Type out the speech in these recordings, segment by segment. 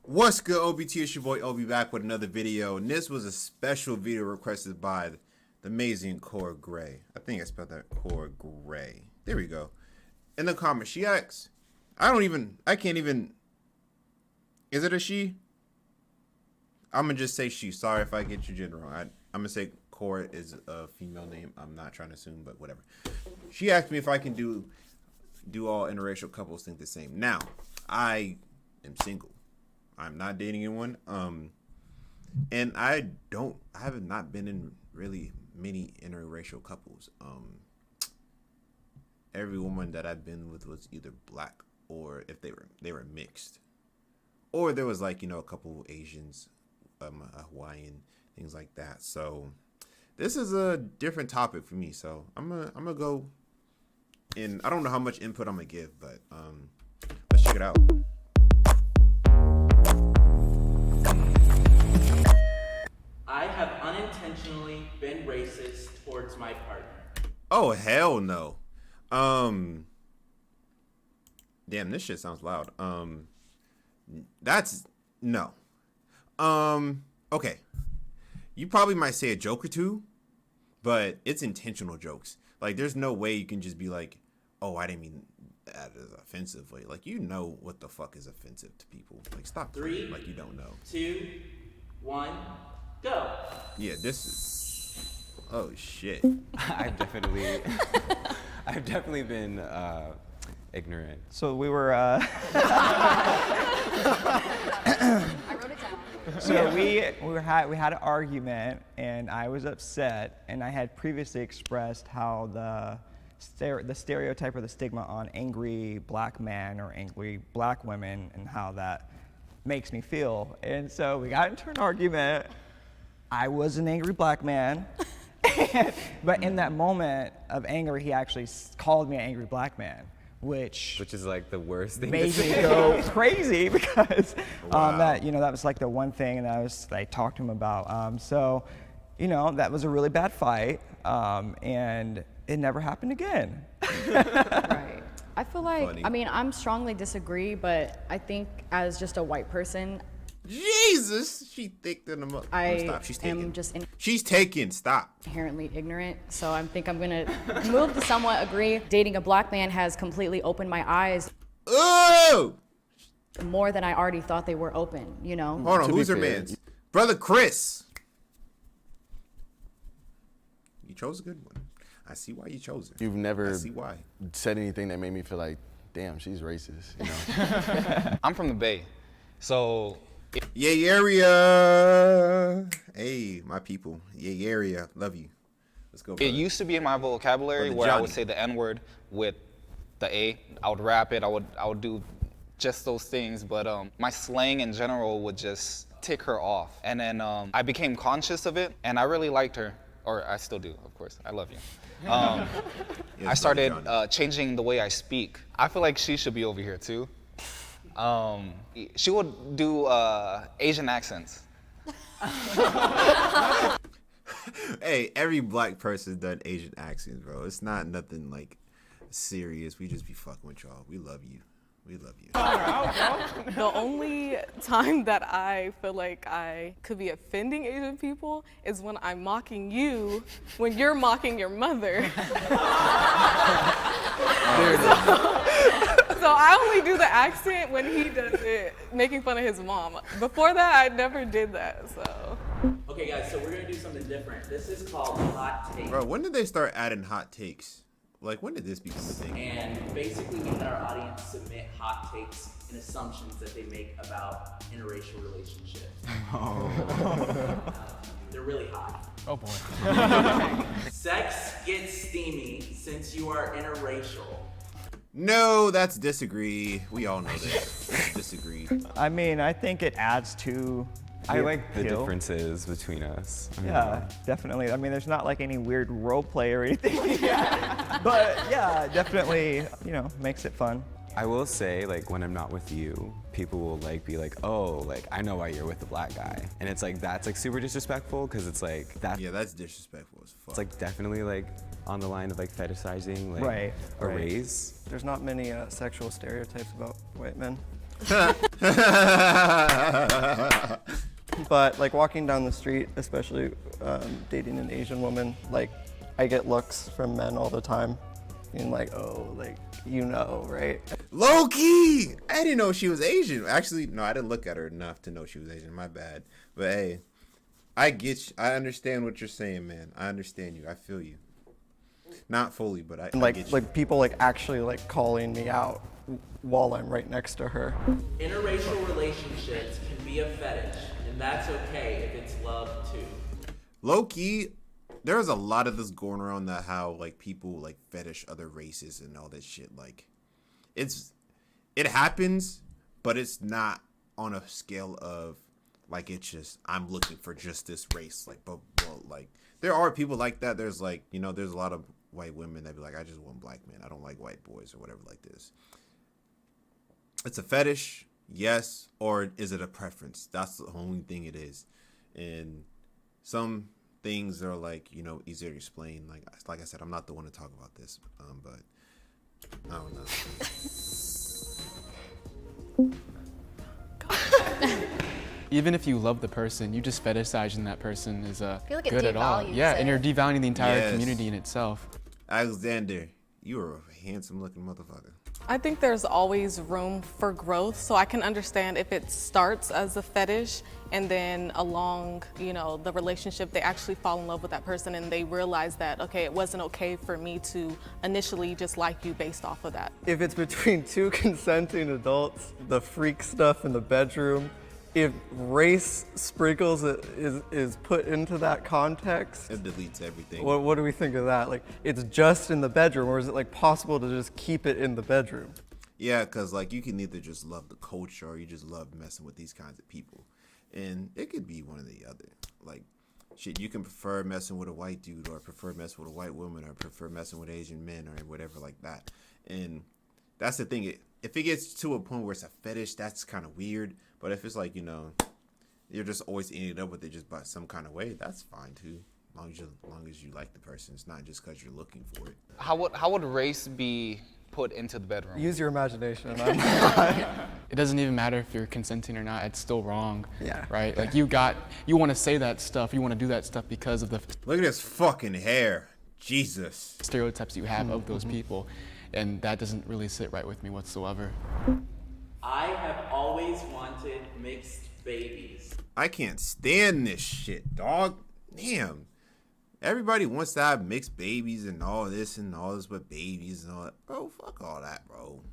What's good, OBT? It's your boy Obi back with another video, and this was a special video requested by the amazing Cora Gray. I think I spelled that Cora Gray. There we go. In the comments, she asks, I can't even, is it a she? I'm gonna just say she. Sorry if I get your gender wrong. I'm gonna say Cora is a female name. I'm not trying to assume, but whatever. She asked me if I can do all interracial couples think the same. Now, I am single. I'm not dating anyone. And I have not been in really many interracial couples. Every woman that I've been with was either black or if they were mixed. Or there was like, a couple Asians, a Hawaiian, things like that. So this is a different topic for me. So I'm gonna go in. I don't know how much input I'm gonna give, but let's check it out. I have unintentionally been racist towards my partner. Oh, hell no. Damn, this shit sounds loud. That's no. Okay. You probably might say a joke or two, but it's intentional jokes. Like, there's no way you can just be like, oh, I didn't mean that as offensively. Like, you know what the fuck is offensive to people. Like, stop. 3, like you don't know. 2, 1, go. Yeah, this is. Oh shit. I've definitely been ignorant. So we were. I wrote it down. So we had an argument, and I was upset, and I had previously expressed how the stereotype or the stigma on angry black men or angry black women and how that makes me feel. And so we got into an argument. I was an angry black man, but in that moment of anger, he actually called me an angry black man, which is like the worst thing made to say. me go crazy because Wow. that was like the one thing that I talked to him about. So that was a really bad fight, and it never happened again. Right. I feel like, Funny. I'm strongly disagree, but I think as just a white person, Jesus, she thick than the mother. Stop. She's taking. am just She's taking. Stop. inherently ignorant. So I think I'm gonna move to somewhat agree. Dating a black man has completely opened my eyes Oh! more than I already thought they were open, Hold on, who's her fair, man? Brother Chris. You chose a good one. I see why you chose her. You've never I see why. said anything that made me feel like, damn, she's racist, I'm from the Bay, so Yay area. Hey, my people. Yay area. Love you. Let's go. it brother. used to be in my vocabulary Brother where I would Johnny. say the N-word with the A. I would rap it. I would do just those things, but my slang in general would just tick her off. And then I became conscious of it, and I really liked her, or I still do, of course. I love you. Yes, I started Brother Johnny. changing the way I speak. I feel like she should be over here too. She would do Asian accents. Hey, every black person done Asian accents, bro. It's not nothing like serious. We just be fucking with y'all. We love you. We love you. The only time that I feel like I could be offending Asian people is when I'm mocking you when you're mocking your mother. So I only do the accent when he does it, making fun of his mom. Before that, I never did that, so. Okay, guys, so we're gonna do something different. This is called hot take. Bro, when did they start adding hot takes? Like, when did this become a thing? And basically, we had our audience submit hot takes and assumptions that they make about interracial relationships. They're really hot. Oh boy. Sex gets steamy since you are interracial. No, that's disagree. We all know this. Disagree. I think it adds to. I like the appeal. differences between us. Yeah, definitely. There's not like any weird role play or anything. But yeah, definitely, makes it fun. I will say, like, when I'm not with you, people will be like, oh, like, I know why you're with the black guy. And it's like, that's like super disrespectful, because it's like, Yeah, that's disrespectful as fuck. it's like definitely like on the line of like fetishizing like Right, a right. race. There's not many sexual stereotypes about white men. But like walking down the street, especially dating an Asian woman, like I get looks from men all the time. And like, oh, like, you know, right? Low key! I didn't know she was Asian. Actually, no, I didn't look at her enough to know she was Asian. My bad. But hey, I get you. I understand what you're saying, man. I understand you. I feel you. Not fully, but I get you. Like people like actually like calling me out while I'm right next to her. Interracial relationships can be a fetish, and that's okay if it's love too. Low key, there's a lot of this going around that how like people like fetish other races and all that shit. Like, it happens, but it's not on a scale of like it's just I'm looking for just this race. Like, but well, like there are people like that. There's like, you know, there's a lot of white women that be like, I just want black men. I don't like white boys or whatever like this. It's a fetish, yes, or is it a preference? That's the only thing it is. And some things are like, you know, easier to explain. Like I said, I'm not the one to talk about this, but I don't know. Even if you love the person, you just fetishizing that person is feel like it good at all. devalues Yeah, it. and you're devaluing the entire community in itself. Alexander, you are a handsome looking motherfucker. I think there's always room for growth, so I can understand if it starts as a fetish and then along, you know, the relationship, they actually fall in love with that person and they realize that, okay, it wasn't okay for me to initially just like you based off of that. If it's between two consenting adults, the freak stuff in the bedroom, if race sprinkles is put into that context, it deletes everything. What do we think of that? Like, it's just in the bedroom, or is it like possible to just keep it in the bedroom? Yeah, because like you can either just love the culture or you just love messing with these kinds of people. And it could be one or the other. Like, shit, you can prefer messing with a white dude or prefer messing with a white woman or prefer messing with Asian men or whatever like that. And that's the thing. If it gets to a point where it's a fetish, that's kind of weird. But if it's like, you know, you're just always ending up with it just by some kind of way, that's fine too. As long as you like the person. It's not just because you're looking for it. How would race be put into the bedroom? Use your imagination. It doesn't even matter if you're consenting or not, it's still wrong. Yeah. Right? Like you want to say that stuff, you want to do that stuff because of the Look at this fucking hair. Jesus. stereotypes you have of those people. And that doesn't really sit right with me whatsoever. I have always wanted mixed babies. I can't stand this shit, dog. Damn. Everybody wants to have mixed babies and all this with babies and all that. Bro, fuck all that, bro.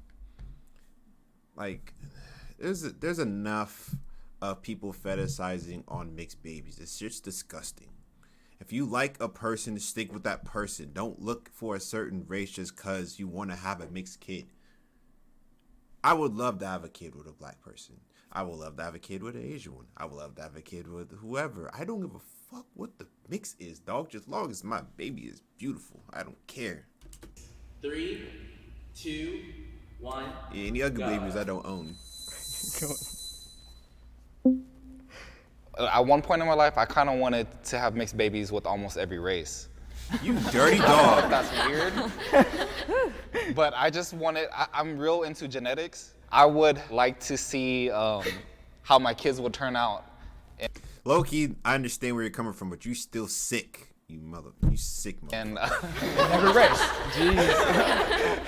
Like, there's enough of people fetishizing on mixed babies. It's just disgusting. If you like a person, stick with that person. Don't look for a certain race just because you want to have a mixed kid. I would love to have a kid with a black person. I would love to have a kid with an Asian one. I would love to have a kid with whoever. I don't give a fuck what the mix is, dog. Just as long as my baby is beautiful. I don't care. 3, 2, 1. Yeah, any other go. babies I don't own. At one point in my life, I kind of wanted to have mixed babies with almost every race. You dirty I dog. don't know if that's weird. But I just wanted, I'm real into genetics. I would like to see how my kids would turn out. Low-key, I understand where you're coming from, but you still sick. You sick mother. And Every race. Jeez.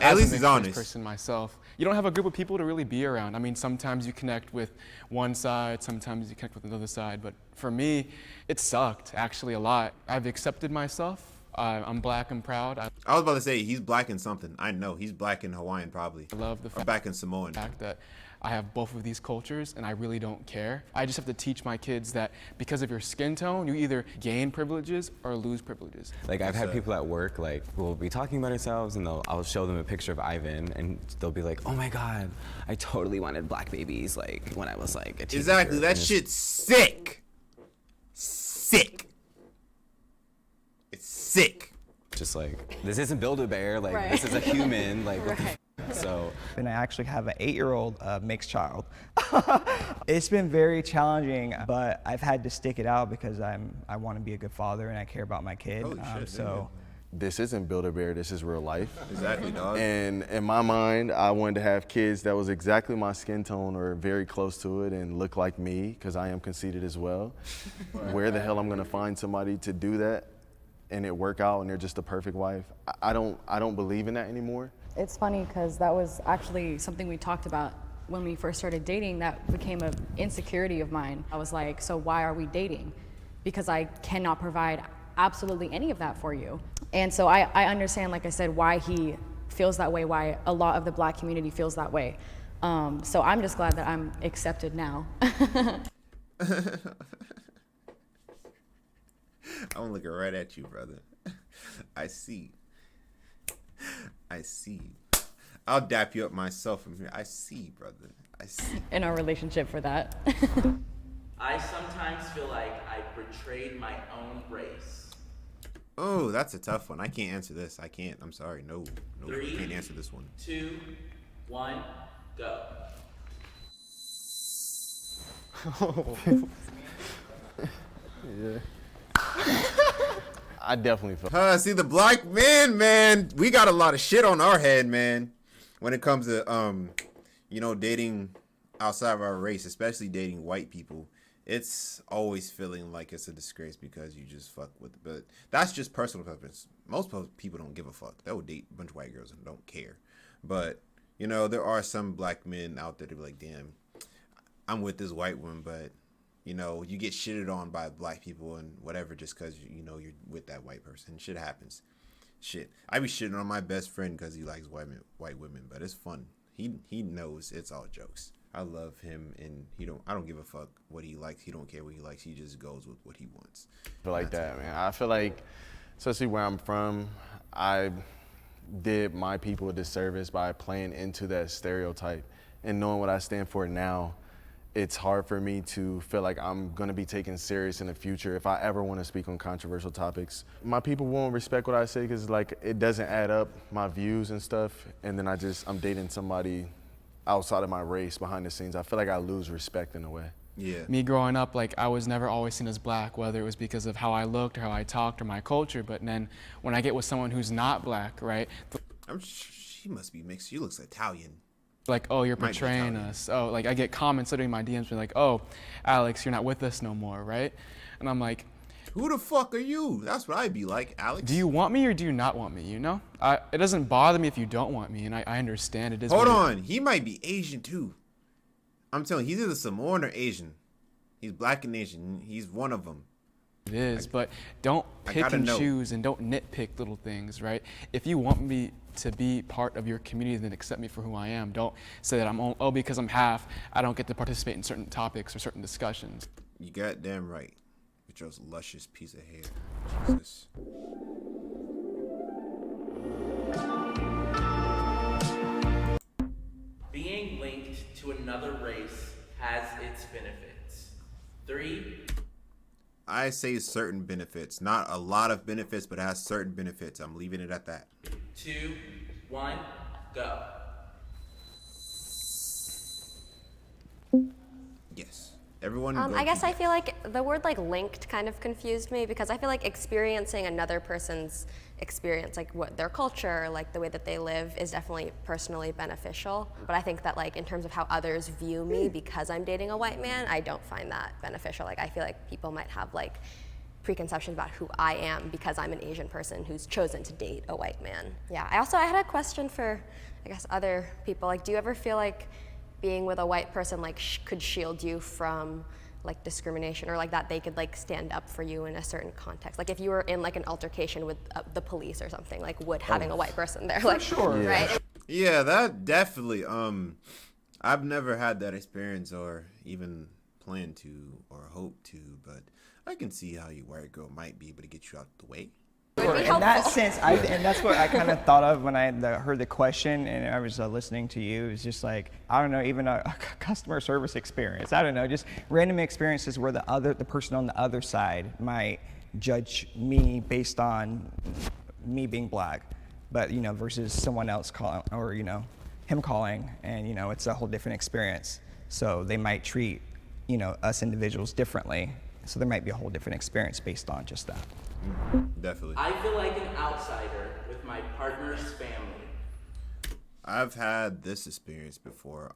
At least As a he's mixed honest. person myself, you don't have a group of people to really be around. I mean, sometimes you connect with one side, sometimes you connect with another side. But for me, it sucked actually a lot. I've accepted myself. I'm black and proud. I was about to say he's black in something. I know he's black in Hawaiian probably. I love the or back in Samoan. fact that I have both of these cultures and I really don't care. I just have to teach my kids that because of your skin tone, you either gain privileges or lose privileges. Like I've had people at work, like we'll be talking about ourselves and I'll show them a picture of Ivan and they'll be like, oh my God, I totally wanted black babies like when I was like a teenager. Exactly, that shit's sick. Sick. It's sick. Just like, this isn't Build-A-Bear, like Right. this is a human, like so. And I actually have an 8-year-old mixed child. It's been very challenging, but I've had to stick it out because I want to be a good father and I care about my kid. Holy shit, So this isn't Build-A-Bear, this is real life. Exactly, dog. And in my mind, I wanted to have kids that was exactly my skin tone or very close to it and look like me, because I am conceited as well. Where the hell I'm gonna find somebody to do that and it work out and they're just the perfect wife? I don't believe in that anymore. It's funny because that was actually something we talked about when we first started dating. That became an insecurity of mine. I was like, so why are we dating? Because I cannot provide absolutely any of that for you. And so I understand, like I said, why he feels that way, why a lot of the Black community feels that way. So I'm just glad that I'm accepted now. I'm looking right at you, brother. I see. I'll dap you up myself from here. I see, brother. I see. In our relationship for that. I sometimes feel like I betrayed my own race. Oh, that's a tough one. I can't answer this. I can't. I'm sorry. No, I can't answer this one. 3, 2, 1, go. Yeah. I definitely feel. See, the Black men, man, we got a lot of shit on our head, man, when it comes to dating outside of our race, especially dating white people. It's always feeling like it's a disgrace because you just fuck with it. But that's just personal preference. Most people don't give a fuck. They will date a bunch of white girls and don't care. But, there are some Black men out there that be like, damn, I'm with this white woman, but, you get shitted on by Black people and whatever just because, you're with that white person. Shit happens. Shit. I be shitting on my best friend because he likes white women, but it's fun. He knows it's all jokes. I love him, and I don't give a fuck what he likes. He don't care what he likes. He just goes with what he wants. I feel like that, man. I feel like, especially where I'm from, I did my people a disservice by playing into that stereotype. And knowing what I stand for now, it's hard for me to feel like I'm gonna be taken serious in the future if I ever wanna speak on controversial topics. My people won't respect what I say because it doesn't add up, my views and stuff. And then I'm dating somebody outside of my race behind the scenes. I feel like I lose respect in a way. Yeah. Me growing up, I was never always seen as Black, whether it was because of how I looked or how I talked or my culture. But then when I get with someone who's not Black, right? She must be mixed. She looks Italian. Like, oh, you're portraying us. Oh, I get comments literally in my DMs being like, oh, Alex, you're not with us no more, right? And I'm like, who the fuck are you? That's what I'd be like, Alex. Do you want me or do you not want me, It doesn't bother me if you don't want me, and I understand it is. Hold on. He might be Asian, too. I'm telling you, he's either Samoan or Asian. He's Black and Asian. He's one of them. It is, but don't pick and choose and don't nitpick little things, right? If you want me to be part of your community, then accept me for who I am. Don't say that because I'm half, I don't get to participate in certain topics or certain discussions. You goddamn right. With your luscious piece of hair. Jesus. Being linked to another race has its benefits. 3. I say certain benefits. Not a lot of benefits, but it has certain benefits. I'm leaving it at that. 2, 1, go. Yes. Everyone. I guess I feel like the word linked kind of confused me because I feel like experiencing another person's experience, what their culture, the way that they live, is definitely personally beneficial. But I think that in terms of how others view me because I'm dating a white man, I don't find that beneficial. I feel like people might have preconceptions about who I am because I'm an Asian person who's chosen to date a white man. Yeah. I had a question for, I guess, other people. Do you ever feel like being with a white person could shield you from discrimination, or that they could stand up for you in a certain context? If you were in an altercation with the police or something, would having a white person there sure. Right? Yeah, that definitely. I've never had that experience or even plan to or hope to, but I can see how your white girl might be able to get you out the way. In that sense, and that's what I kind of thought of when I heard the question and I was listening to you. It's just I don't know, even a customer service experience. I don't know, just random experiences where the person on the other side might judge me based on me being Black, but versus someone else calling or him calling, and it's a whole different experience. So they might treat us individuals differently. So there might be a whole different experience based on just that. Definitely. I feel like an outsider with my partner's family. I've had this experience before.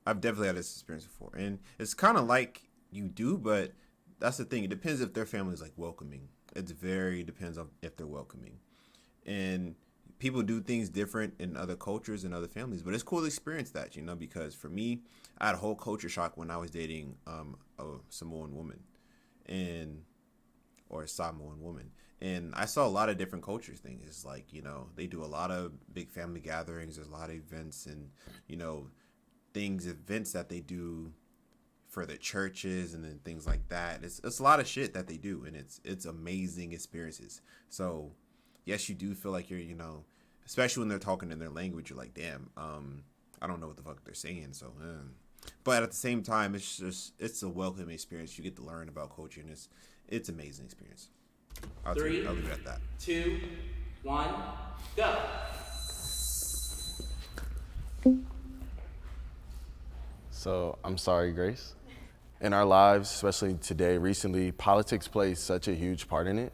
I've definitely had this experience before, and it's kind of like you do, but that's the thing. It depends if their family is like welcoming. Depends on if they're welcoming, and people do things different in other cultures and other families. But it's cool to experience that, you know, because for me, I had a whole culture shock when I was dating a Samoan woman, or a Samoan woman. And I saw a lot of different cultures things. It's like, you know, they do a lot of big family gatherings. There's a lot of events and, you know, events that they do for the churches and then things like that. It's a lot of shit that they do, and it's amazing experiences. So yes, you do feel like you're, you know, especially when they're talking in their language, you're like, damn, I don't know what the fuck they're saying. So, but at the same time, it's a welcoming experience. You get to learn about culture, and it's an amazing experience. I'll leave it at that. 2, 1, go. So I'm sorry, Grace. In our lives, especially today, recently, politics plays such a huge part in it.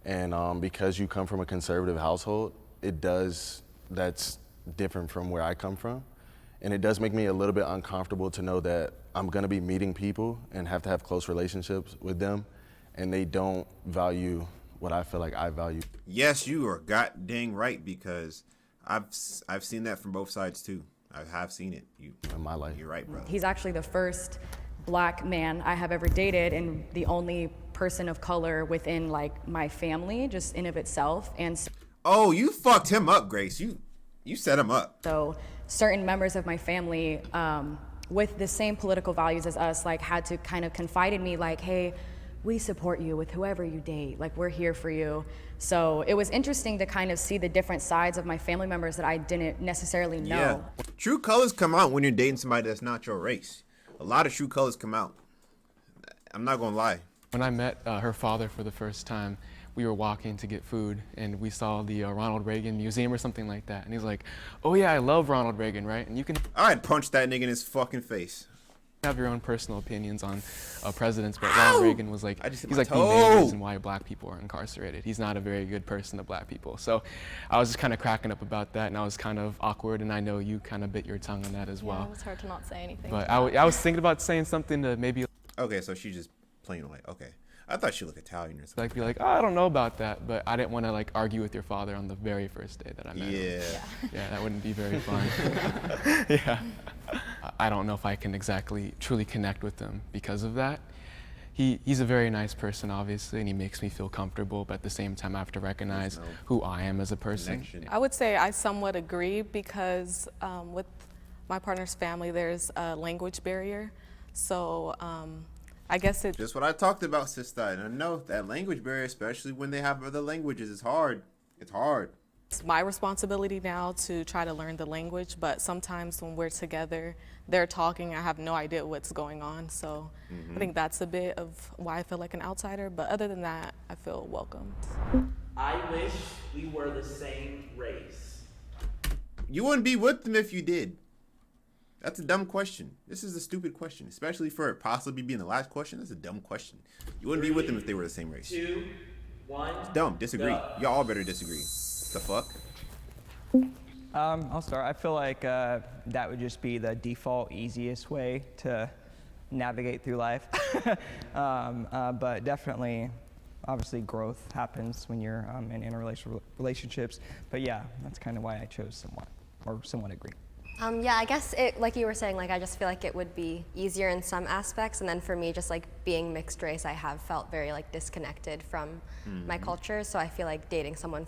And because you come from a conservative household, that's different from where I come from. And it does make me a little bit uncomfortable to know that I'm gonna be meeting people and have to have close relationships with them, and they don't value what I feel like I value. Yes, you are god dang right, because I've seen that from both sides too. I have seen it. In my life. You're right, brother. He's actually the first black man I have ever dated, and the only person of color within like my family, just in of itself. And oh, you fucked him up, Grace. You set him up. so certain members of my family with the same political values as us like had to kind of confide in me like, hey, we support you with whoever you date, like we're here for you. So it was interesting to kind of see the different sides of my family members that I didn't necessarily know. Yeah. True colors come out when you're dating somebody that's not your race. A lot of true colors come out. I'm not gonna lie. When I met her father for the first time, we were walking to get food, and we saw the Ronald Reagan Museum or something like that. And he's like, oh yeah, I love Ronald Reagan, right? And you can I'd punch that nigga in his fucking face. have your own personal opinions on presidents, but Ronald Reagan was like, he's like the toe. main reason why black people are incarcerated. He's not a very good person to black people. So I was just kind of cracking up about that, and I was kind of awkward, and I know you kind of bit your tongue on that as well. Yeah, it was hard to not say anything. But I was thinking about saying something to maybe Okay, so she just plain like, okay. I thought she looked Italian or something. like be like, oh, I don't know about that, but I didn't want to like argue with your father on the very first day that I met him. Yeah, that wouldn't be very fun. Yeah. I don't know if I can exactly truly connect with him because of that. He's a very nice person, obviously, and he makes me feel comfortable, but at the same time, I have to recognize who I am as a person. Connection. I would say I somewhat agree because with my partner's family, there's a language barrier. So I guess it Just what I talked about, sister. And I know that language barrier, especially when they have other languages, is hard. It's hard. It's my responsibility now to try to learn the language, but sometimes when we're together, they're talking, I have no idea what's going on. So I think that's a bit of why I feel like an outsider. But other than that, I feel welcomed. I wish we were the same race. You wouldn't be with them if you did. That's a dumb question. This is a stupid question, especially for it possibly being the last question. That's a dumb question. You wouldn't be with them if they were the same race. 2, 1. It's dumb. Disagree. Go. Y'all all better disagree. The fuck? I'll start. I feel like that would just be the default easiest way to navigate through life. But definitely, obviously, growth happens when you're in interracial relationships. But yeah, that's kind of why I chose somewhat agree. Yeah, I guess it, like you were saying, like I just feel like it would be easier in some aspects, and then for me, just like being mixed race, I have felt very like disconnected from my culture. So I feel like dating someone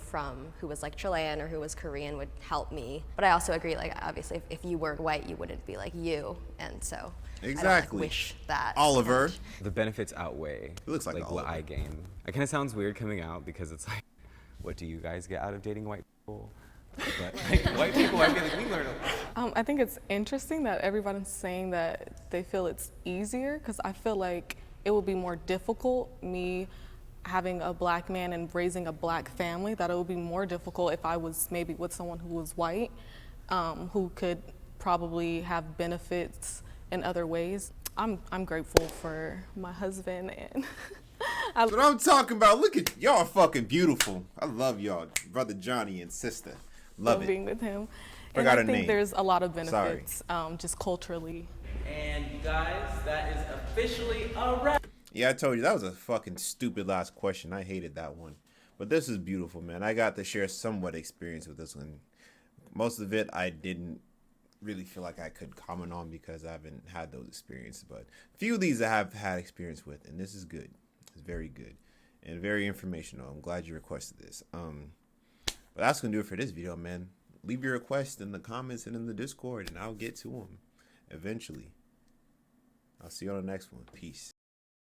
who was like Chilean or who was Korean would help me. But I also agree, like obviously, if you weren't white, you wouldn't be like you, and so Exactly. I don't, like, wish that. Oliver. so much. The benefits outweigh He looks like what Oliver. I gain. It kind of sounds weird coming out because it's like, what do you guys get out of dating white people? But like, white people, I feel like we learn a lot. I think it's interesting that everybody's saying that they feel it's easier, because I feel like it would be more difficult, me having a black man and raising a black family, that it would be more difficult if I was maybe with someone who was white, who could probably have benefits in other ways. I'm grateful for my husband, and That's what I'm talking about. Look at y'all, fucking beautiful. I love y'all, brother Johnny and sister. Love it. being with him. Forgot and I her think name. there's a lot of Sorry. benefits, just culturally. And you guys, that is officially a wrap. Yeah, I told you that was a fucking stupid last question. I hated that one. But this is beautiful, man. I got to share somewhat experience with this one. Most of it I didn't really feel like I could comment on because I haven't had those experiences. But a few of these I have had experience with, and this is good. It's very good and very informational. I'm glad you requested this. But that's gonna do it for this video, man. Leave your requests in the comments and in the Discord, and I'll get to them eventually. I'll see you on the next one. Peace.